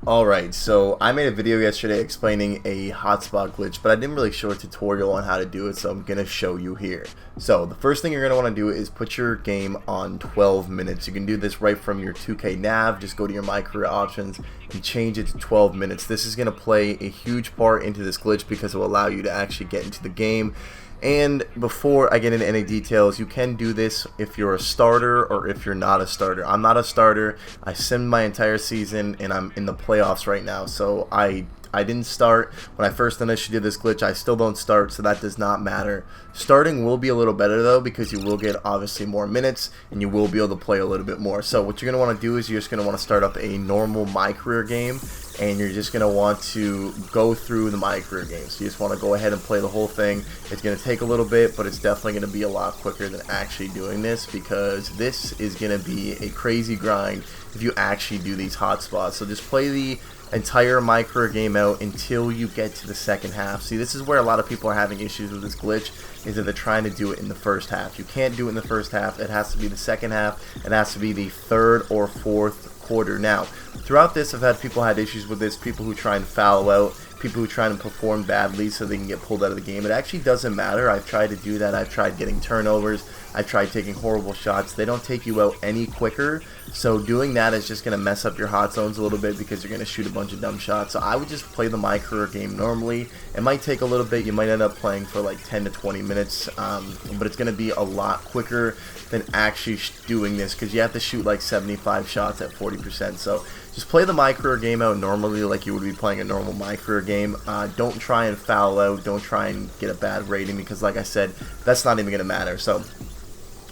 Alright, so I made a video yesterday explaining a hotspot glitch, but I didn't really show a tutorial on how to do it, so I'm going to show you here. So the first thing you're going to want to do is put your game on 12 minutes. You can do this right from your 2K nav. Just go to your MyCareer options and change it to 12 minutes. This is going to play a huge part into this glitch because it will allow you to actually get into the game. And before I get into any details, you can do this if you're a starter or if you're not a starter. I'm not a starter. I simmed my entire season and I'm in the playoffs right now. So I didn't start when I first initially did this glitch. I still don't start, so that does not matter. Starting will be a little better though, because you will get obviously more minutes and you will be able to play a little bit more. So what you're going to want to do is you're just going to want to start up a normal MyCareer game, and you're just going to want to go through the MyCareer game. So you just want to go ahead and play the whole thing. It's going to take a little bit, but it's definitely going to be a lot quicker than actually doing this, because this is going to be a crazy grind if you actually do these hotspots. So just play the entire MyCareer game out until you get to the second half. See, this is where a lot of people are having issues with this glitch, is that they're trying to do it in the first half. You can't do it in the first half. It has to be the second half. It has to be the third or fourth quarter. Now, throughout this, I've had people had issues with this, people who try and foul out, people who try and perform badly so they can get pulled out of the game. It actually doesn't matter. I've tried to do that. I've tried getting turnovers. I've tried taking horrible shots. They don't take you out any quicker. So doing that is just going to mess up your hot zones a little bit, because you're going to shoot a bunch of dumb shots. So I would just play the MyCareer game normally. It might take a little bit. You might end up playing for like 10 to 20 minutes, but it's going to be a lot quicker than actually doing this, because you have to shoot like 75 shots at 40%. So just play the MyCareer game out normally like you would be playing a normal MyCareer game. Don't try and foul out. Don't try and get a bad rating, because like I said, that's not even going to matter. So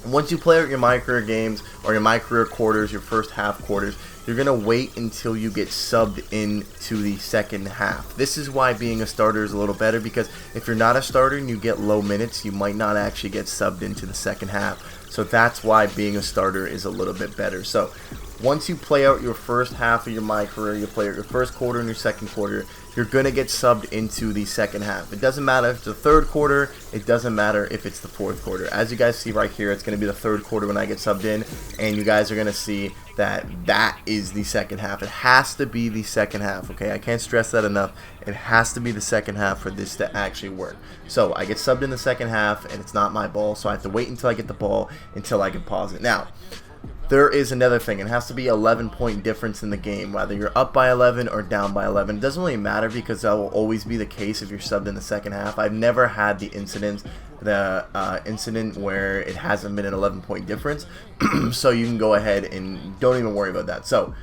once you play out your MyCareer games or your MyCareer quarters, your first half quarters, you're going to wait until you get subbed into the second half. This is why being a starter is a little better, because if you're not a starter and you get low minutes, you might not actually get subbed into the second half. So that's why being a starter is a little bit better. So once you play out your first half of your MyCareer, you play out your first quarter and your second quarter, you're going to get subbed into the second half. It doesn't matter if it's the third quarter. It doesn't matter if it's the fourth quarter. As you guys see right here, it's going to be the third quarter when I get subbed in, and you guys are going to see that that is the second half. It has to be the second half, okay? I can't stress that enough. It has to be the second half for this to actually work. So I get subbed in the second half, and it's not my ball, so I have to wait until I get the ball until I can pause it. Now, there is another thing. It has to be 11-point difference in the game, whether you're up by 11 or down by 11. It doesn't really matter, because that will always be the case if you're subbed in the second half. I've never had the incident where it hasn't been an 11-point difference. So you can go ahead and don't even worry about that. So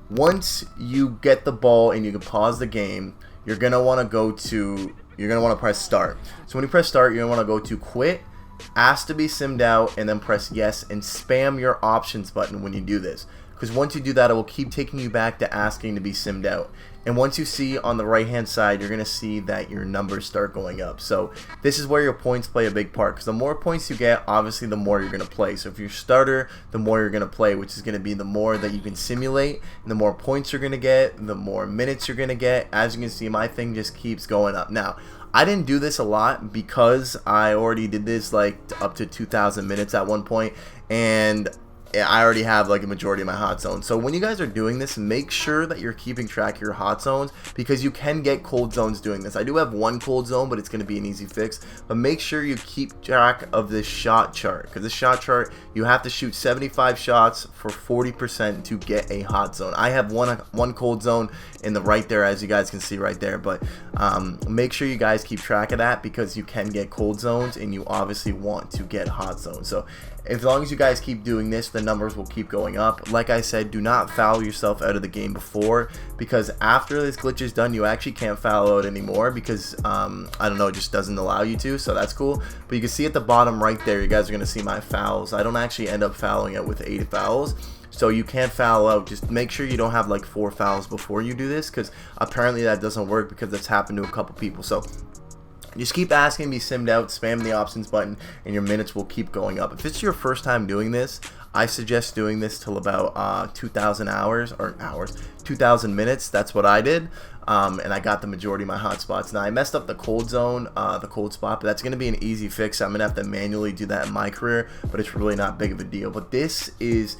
once you get the ball and you can pause the game, you're gonna want to press start. So when you press start, you're gonna want to go to quit, ask to be simmed out, and then press yes, and spam your options button when you do this, because once you do that, it will keep taking you back to asking to be simmed out. And once you see on the right hand side, you're going to see that your numbers start going up. So this is where your points play a big part, because the more points you get, obviously the more you're going to play. So if you're starter, the more you're going to play, which is going to be the more that you can simulate, and the more points you're going to get, the more minutes you're going to get. As you can see, my thing just keeps going up. Now, I didn't do this a lot because I already did this like up to 2,000 minutes at one point, and I already have like a majority of my hot zones. So when you guys are doing this, make sure that you're keeping track of your hot zones, because you can get cold zones doing this. I do have one cold zone, but it's going to be an easy fix. But make sure you keep track of this shot chart, because this shot chart, you have to shoot 75 shots for 40% to get a hot zone. I have one cold zone in the right there, as you guys can see right there. But make sure you guys keep track of that, because you can get cold zones and you obviously want to get hot zones. So as long as you guys keep doing this, the numbers will keep going up. Like I said, do not foul yourself out of the game before, because after this glitch is done, you actually can't foul out anymore, because I don't know, it just doesn't allow you to. So that's cool. But you can see at the bottom right there, you guys are going to see my fouls. I don't actually end up fouling out with 8 fouls. So you can't foul out. Just make sure you don't have like 4 fouls before you do this, because apparently that doesn't work, because that's happened to a couple people. So just keep asking to be simmed out, spam the options button, and your minutes will keep going up. If it's your first time doing this, I suggest doing this till about 2,000 hours, 2,000 minutes. That's what I did, and I got the majority of my hotspots. Now I messed up the cold zone, the cold spot, but that's going to be an easy fix. I'm going to have to manually do that in MyCareer, but it's really not big of a deal. But this is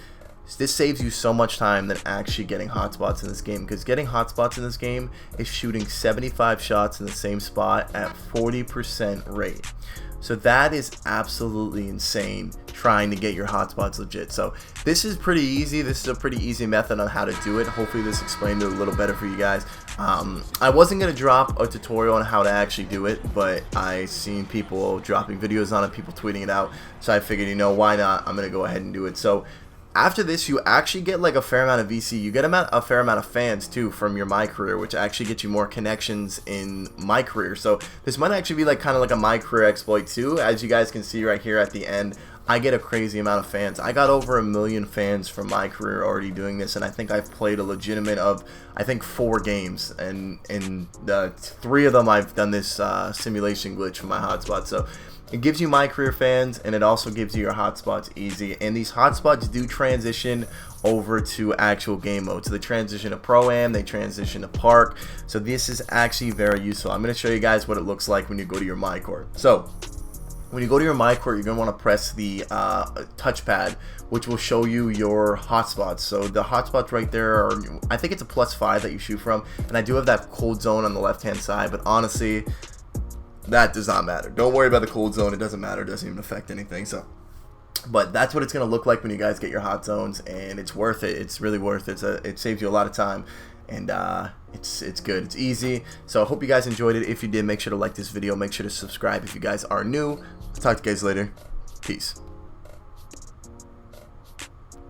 This saves you so much time than actually getting hotspots in this game, because getting hotspots in this game is shooting 75 shots in the same spot at 40% rate. So that is absolutely insane, trying to get your hotspots legit. So this is pretty easy. This is a pretty easy method on how to do it. Hopefully this explained it a little better for you guys. I wasn't going to drop a tutorial on how to actually do it, but I seen people dropping videos on it, people tweeting it out, so I figured, you know, why not? I'm going to go ahead and do it. So after this, you actually get like a fair amount of VC. You get a fair amount of fans too from your MyCareer, which actually gets you more connections in MyCareer. So this might actually be like kind of like a MyCareer exploit too. As you guys can see right here at the end, I get a crazy amount of fans. I got over 1 million fans from MyCareer already doing this, and I think I've played a legitimate of, I think, 4 games, and in the 3 of them I've done this simulation glitch for my hotspot. So it gives you MyCareer fans, and it also gives you your hotspots easy. And these hotspots do transition over to actual game mode. So they transition to Pro-Am, they transition to Park. So this is actually very useful. I'm going to show you guys what it looks like when you go to your MyCareer. So when you go to your MyCareer, you're going to want to press the touchpad, which will show you your hotspots. So the hotspots right there are, I think it's a +5 that you shoot from. And I do have that cold zone on the left-hand side, but honestly, that does not matter. Don't worry about the cold zone. It doesn't matter. It doesn't even affect anything. So, but that's what it's going to look like when you guys get your hot zones, and it's worth it. It's really worth it. It saves you a lot of time, and it's good. It's easy. So I hope you guys enjoyed it. If you did, make sure to like this video. Make sure to subscribe if you guys are new. I'll talk to you guys later. Peace.